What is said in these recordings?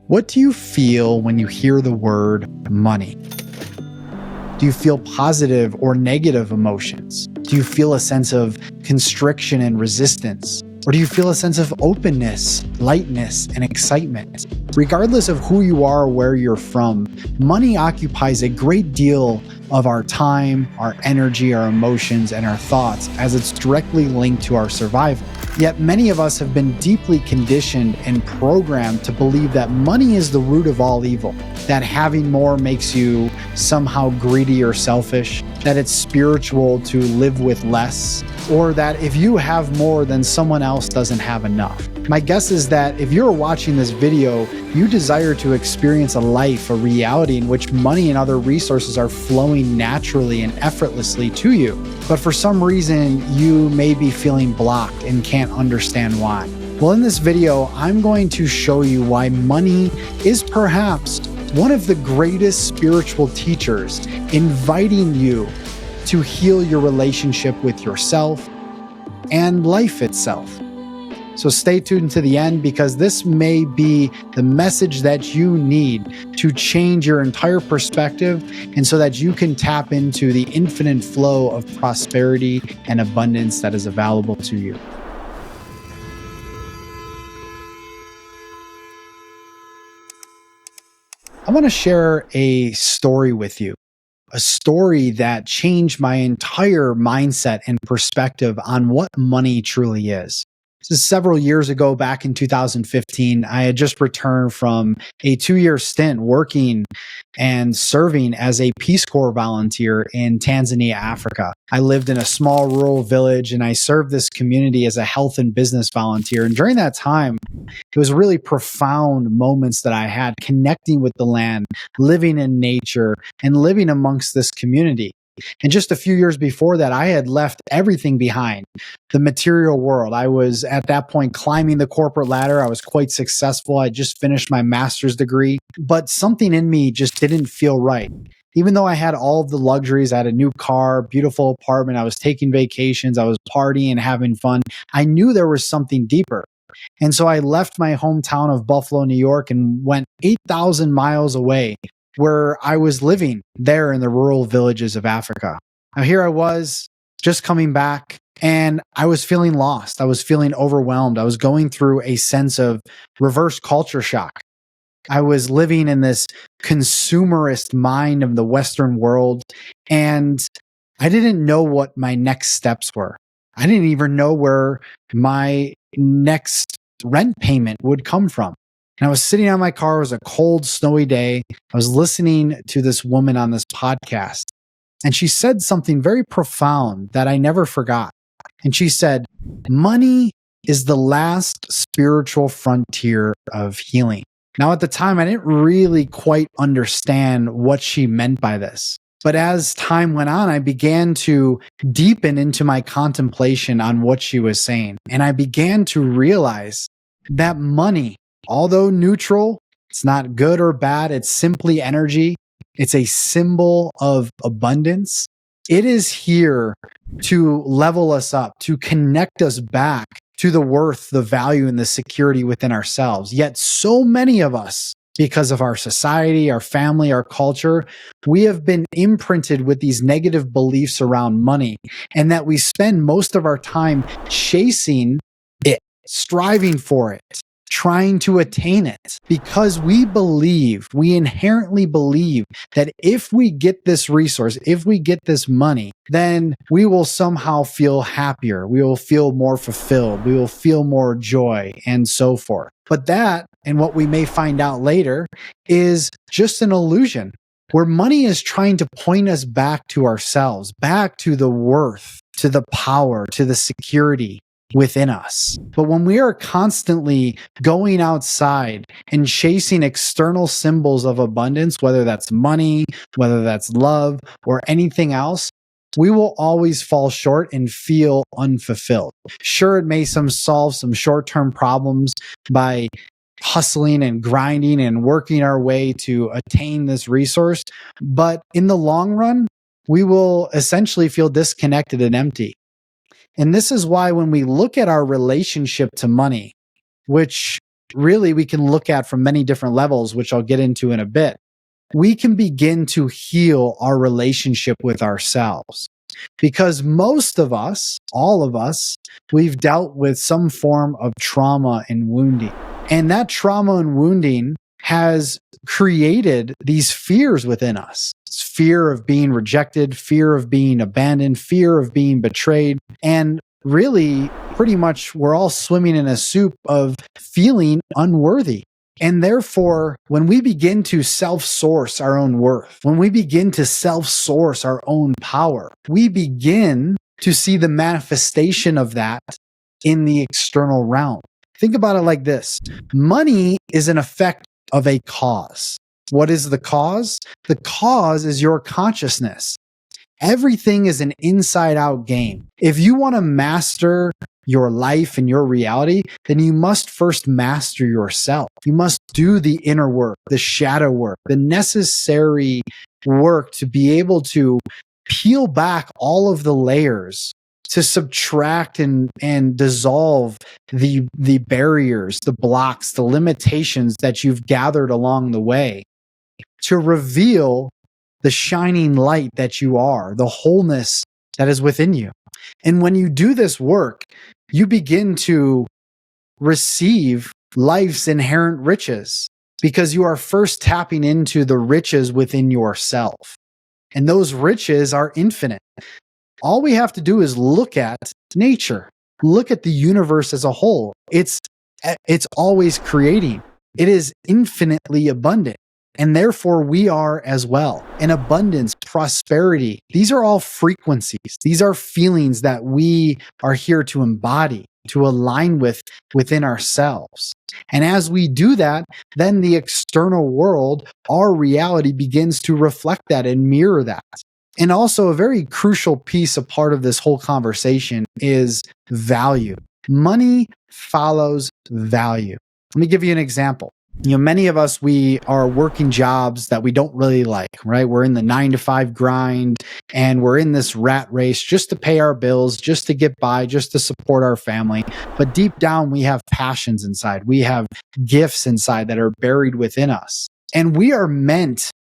What do you feel when you hear the word money? Do you feel positive or negative emotions? Do you feel a sense of constriction and resistance? Or do you feel a sense of openness, lightness, and excitement? Regardless of who you are or where you're from, money occupies a great deal of our time, our energy, our emotions, and our thoughts, as it's directly linked to our survival. Yet many of us have been deeply conditioned and programmed to believe that money is the root of all evil, that having more makes you somehow greedy or selfish, that it's spiritual to live with less, or that if you have more, then someone else doesn't have enough. My guess is that if you're watching this video, you desire to experience a life, a reality in which money and other resources are flowing naturally and effortlessly to you. But for some reason, you may be feeling blocked and can't understand why. Well, in this video, I'm going to show you why money is perhaps one of the greatest spiritual teachers, inviting you to heal your relationship with yourself and life itself. So stay tuned to the end, because this may be the message that you need to change your entire perspective, and so that you can tap into the infinite flow of prosperity and abundance that is available to you. I want to share a story with you, a story that changed my entire mindset and perspective on what money truly is. This is several years ago, back in 2015. I had just returned from a 2-year stint working and serving as a Peace Corps volunteer in Tanzania, Africa. I lived in a small rural village, and I served this community as a health and business volunteer. And during that time, it was really profound moments that I had connecting with the land, living in nature, and living amongst this community. And just a few years before that, I had left everything behind, the material world. I was at that point climbing the corporate ladder. I was quite successful. I just finished my master's degree, but something in me just didn't feel right. Even though I had all of the luxuries, I had a new car, beautiful apartment, I was taking vacations, I was partying and having fun, I knew there was something deeper. And so I left my hometown of Buffalo, New York, and went 8,000 miles away, where I was living there in the rural villages of Africa. Now, here I was just coming back, and I was feeling lost. I was feeling overwhelmed. I was going through a sense of reverse culture shock. I was living in this consumerist mind of the Western world, and I didn't know what my next steps were. I didn't even know where my next rent payment would come from. And I was sitting on my car. It was a cold, snowy day. I was listening to this woman on this podcast, and she said something very profound that I never forgot. And she said, money is the last spiritual frontier of healing. Now, at the time, I didn't really quite understand what she meant by this. But as time went on, I began to deepen into my contemplation on what she was saying. And I began to realize that money, although neutral, it's not good or bad, it's simply energy. It's a symbol of abundance. It is here to level us up, to connect us back to the worth, the value, and the security within ourselves. Yet so many of us, because of our society, our family, our culture, we have been imprinted with these negative beliefs around money, and that we spend most of our time chasing it, striving for it, trying to attain it, because we inherently believe that if we get this resource, if we get this money, then we will somehow feel happier, we will feel more fulfilled, we will feel more joy, and so forth. But that, and what we may find out later, is just an illusion, where money is trying to point us back to ourselves, back to the worth, to the power, to the security within us. But when we are constantly going outside and chasing external symbols of abundance, whether that's money, whether that's love, or anything else, we will always fall short and feel unfulfilled. Sure, it may solve some short-term problems by hustling and grinding and working our way to attain this resource, but in the long run, we will essentially feel disconnected and empty. And this is why when we look at our relationship to money, which really we can look at from many different levels, which I'll get into in a bit. We can begin to heal our relationship with ourselves. Because most of us, all of us, we've dealt with some form of trauma and wounding. And that trauma and wounding has created these fears within us. It's fear of being rejected, fear of being abandoned, fear of being betrayed. And really, pretty much, we're all swimming in a soup of feeling unworthy. And therefore, when we begin to self-source our own worth, when we begin to self-source our own power, we begin to see the manifestation of that in the external realm. Think about it like this. Money is an effect of a cause. What is the cause? The cause is your consciousness. Everything is an inside-out game. If you want to master your life and your reality, then you must first master yourself. You must do the inner work, the shadow work, the necessary work to be able to peel back all of the layers, to subtract and dissolve the barriers, the blocks, the limitations that you've gathered along the way, to reveal the shining light that you are, the wholeness that is within you. And when you do this work, you begin to receive life's inherent riches because you are first tapping into the riches within yourself. And those riches are infinite. All we have to do is look at nature, look at the universe as a whole. It's always creating. It is infinitely abundant. And therefore, we are as well. And abundance, prosperity, these are all frequencies. These are feelings that we are here to embody, to align with within ourselves. And as we do that, then the external world, our reality begins to reflect that and mirror that. And also, a very crucial piece, a part of this whole conversation is value. Money follows value. Let me give you an example. Many of us, we are working jobs that we don't really like, right? We're in the 9-to-5 grind and we're in this rat race just to pay our bills, just to get by, just to support our family. But deep down, we have passions inside. We have gifts inside that are buried within us. And we are meant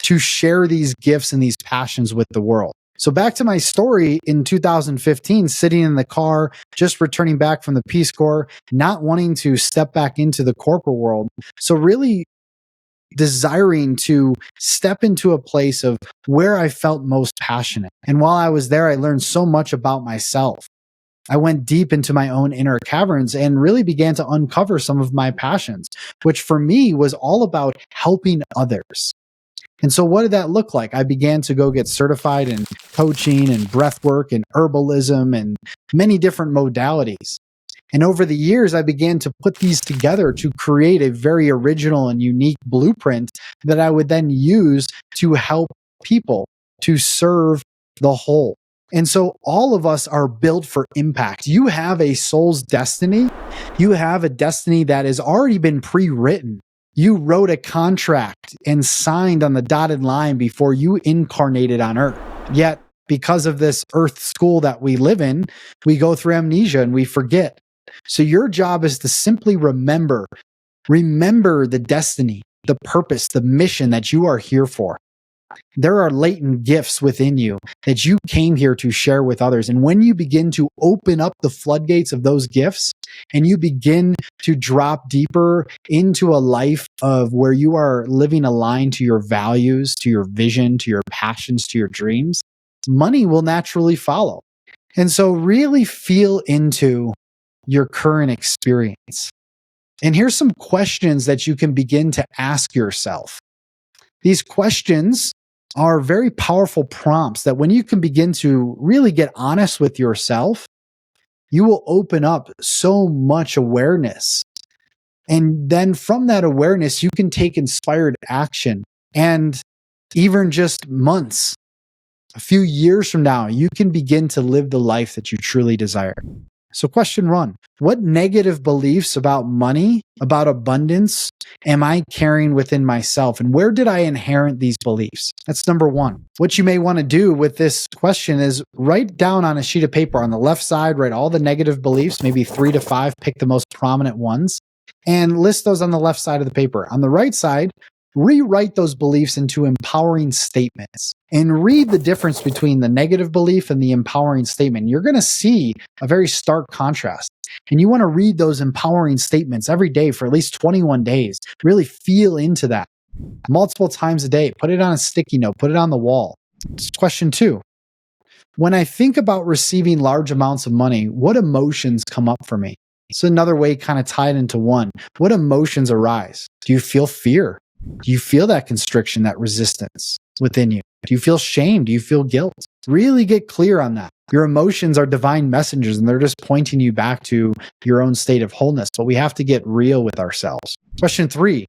to share these gifts and these passions with the world. So back to my story in 2015, sitting in the car, just returning back from the Peace Corps, not wanting to step back into the corporate world. So really desiring to step into a place of where I felt most passionate. And while I was there, I learned so much about myself. I went deep into my own inner caverns and really began to uncover some of my passions, which for me was all about helping others. And so what did that look like? I began to go get certified in coaching and breath work and herbalism and many different modalities. And over the years, I began to put these together to create a very original and unique blueprint that I would then use to help people, to serve the whole. And so all of us are built for impact. You have a soul's destiny. You have a destiny that has already been pre-written. You wrote a contract and signed on the dotted line before you incarnated on Earth. Yet, because of this Earth school that we live in, we go through amnesia and we forget. So your job is to simply remember the destiny, the purpose, the mission that you are here for. There are latent gifts within you that you came here to share with others. And when you begin to open up the floodgates of those gifts and you begin to drop deeper into a life of where you are living aligned to your values, to your vision, to your passions, to your dreams, money will naturally follow. And so really feel into your current experience. And here's some questions that you can begin to ask yourself. These questions are very powerful prompts that when you can begin to really get honest with yourself, you will open up so much awareness. And then from that awareness, you can take inspired action. And even just months, a few years from now, you can begin to live the life that you truly desire. So question 1, what negative beliefs about money, about abundance, am I carrying within myself? And where did I inherit these beliefs? That's number 1. What you may want to do with this question is write down on a sheet of paper on the left side, write all the negative beliefs, maybe 3 to 5, pick the most prominent ones. and list those on the left side of the paper. On the right side, rewrite those beliefs into empowering statements and read the difference between the negative belief and the empowering statement. You're going to see a very stark contrast. And you want to read those empowering statements every day for at least 21 days. Really feel into that multiple times a day. Put it on a sticky note, put it on the wall. Question 2. When I think about receiving large amounts of money, what emotions come up for me? It's another way kind of tied into one. What emotions arise? Do you feel fear? Do you feel that constriction, that resistance within you? Do you feel shame? Do you feel guilt? Really get clear on that. Your emotions are divine messengers and they're just pointing you back to your own state of wholeness. But we have to get real with ourselves. Question 3.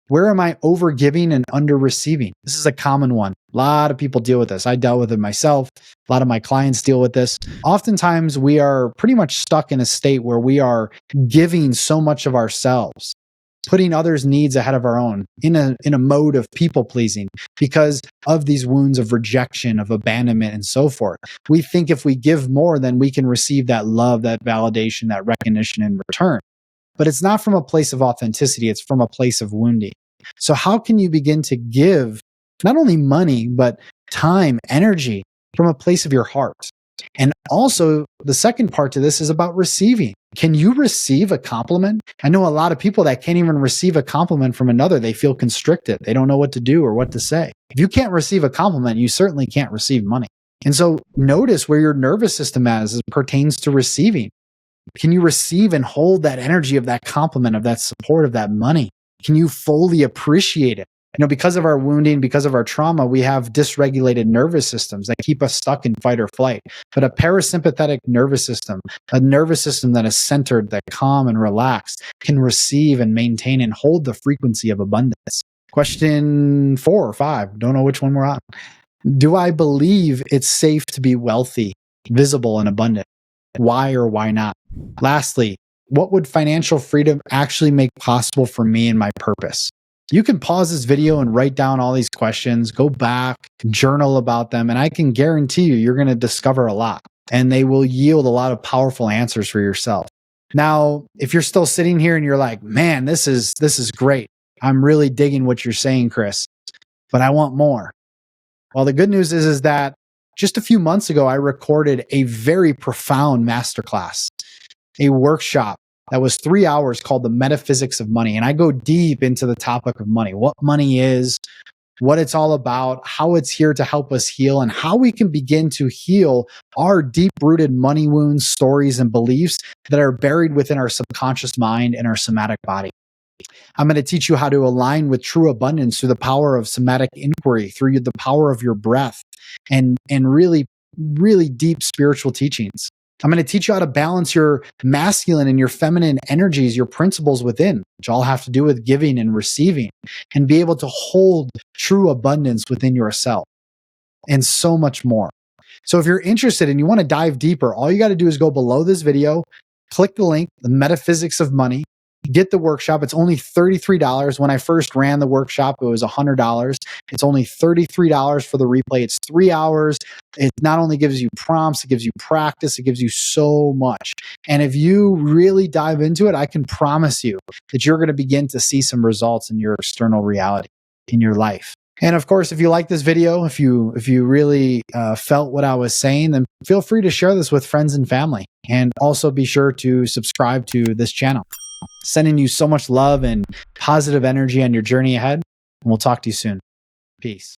Where am I overgiving and under receiving? This is a common one. A lot of people deal with this. I dealt with it myself. A lot of my clients deal with this. Oftentimes, we are pretty much stuck in a state where we are giving so much of ourselves, putting others' needs ahead of our own in a mode of people pleasing because of these wounds of rejection, of abandonment, and so forth. We think if we give more, then we can receive that love, that validation, that recognition in return. But it's not from a place of authenticity, it's from a place of wounding. So how can you begin to give not only money, but time, energy from a place of your heart? And also, the second part to this is about receiving. Can you receive a compliment? I know a lot of people that can't even receive a compliment from another. They feel constricted. They don't know what to do or what to say. If you can't receive a compliment, you certainly can't receive money. And so notice where your nervous system is as it pertains to receiving. Can you receive and hold that energy of that compliment, of that support, of that money? Can you fully appreciate it? Because of our wounding, because of our trauma, we have dysregulated nervous systems that keep us stuck in fight or flight. But a parasympathetic nervous system, a nervous system that is centered, that calm and relaxed, can receive and maintain and hold the frequency of abundance. Question 4 or 5, don't know which one we're on. Do I believe it's safe to be wealthy, visible, and abundant? Why or why not? Lastly, what would financial freedom actually make possible for me and my purpose? You can pause this video and write down all these questions, go back, journal about them, and I can guarantee you're going to discover a lot, and they will yield a lot of powerful answers for yourself. Now, if you're still sitting here and you're like, man, this is great. I'm really digging what you're saying, Chris, but I want more. Well, the good news is that just a few months ago, I recorded a very profound masterclass, a workshop that was 3 hours called The Metaphysics of Money. And I go deep into the topic of money, what money is, what it's all about, how it's here to help us heal, and how we can begin to heal our deep-rooted money wounds, stories, and beliefs that are buried within our subconscious mind and our somatic body. I'm going to teach you how to align with true abundance through the power of somatic inquiry, through the power of your breath, and really, really deep spiritual teachings. I'm going to teach you how to balance your masculine and your feminine energies, your principles within, which all have to do with giving and receiving, and be able to hold true abundance within yourself, and so much more. So if you're interested and you want to dive deeper, all you got to do is go below this video, click the link, The Metaphysics of Money, get the workshop. It's only $33. When I first ran the workshop, it was $100. It's only $33 for the replay. It's 3 hours. It not only gives you prompts, it gives you practice, it gives you so much. And if you really dive into it, I can promise you that you're going to begin to see some results in your external reality, in your life. And of course, if you like this video, if you really felt what I was saying, then feel free to share this with friends and family. And also be sure to subscribe to this channel. Sending you so much love and positive energy on your journey ahead. And we'll talk to you soon. Peace.